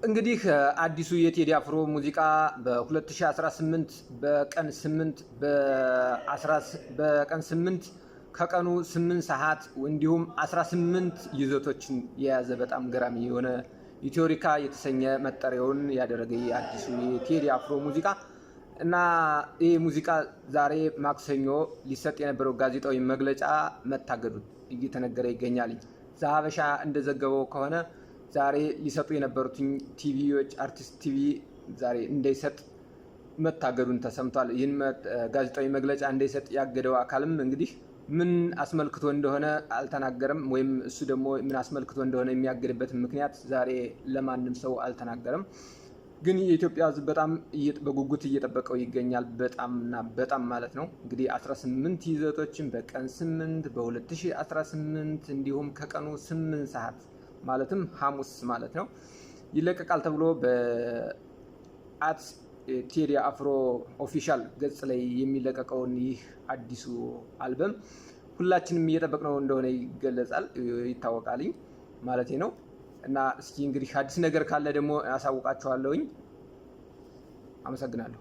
እንግዲህ አዲሱ የቴዲ አፍሮ ሙዚቃ በ2018 በቀን 8 ከቀኑ 8 ሰዓት እንዲሁም 18 ይዘቶችን የያዘ በጣም ገራሚ የሆነ ኢትዮሪካ የተሰኘ መጠሪያውን ያደረገ የአዲሱ የቴዲ አፍሮ ሙዚቃ እና ይህ ሙዚቃ ዛሬ ማክሰኞ ሊሰጥ የነበረው ጋዜጣዊ መግለጫ መታገዱ እየተነገረ ይገኛል። ዘሀበሻ እንደዘገበው ከሆነ ዛሬ ሊሰጡ የነበሩት ቲቪዎች አርቲስት ቲቪ ዛሬ እንዳይሰጥ መታገዱን ተሰምቷል። ይህን ጋዜጣዊ መግለጫ እንዳይሰጥ ያገደው አካልም እንግዲህ ምን አስመልክቶ እንደሆነ አልተናገረም፣ ወይም እሱ ደግሞ ምን አስመልክቶ እንደሆነ የሚያገድበት ምክንያት ዛሬ ለማንም ሰው አልተናገረም። ግን የኢትዮጵያ ሕዝብ በጣም በጉጉት እየጠበቀው ይገኛል። በጣም ማለት ነው። እንግዲህ 18 ይዘቶችን በቀን 8 በ2018 እንዲሁም ከቀኑ 8 ሰዓት ማለትም ሐሙስ ማለት ነው ይለቀቃል ተብሎ በአት ቴዲ አፍሮ ኦፊሻል ገጽ ላይ የሚለቀቀውን ይህ አዲሱ አልበም ሁላችንም እየጠበቅነው እንደሆነ ይታወቃል ማለት ነው። እና እስኪ እንግዲህ አዲስ ነገር ካለ ደግሞ ያሳውቃችኋለሁኝ። አመሰግናለሁ።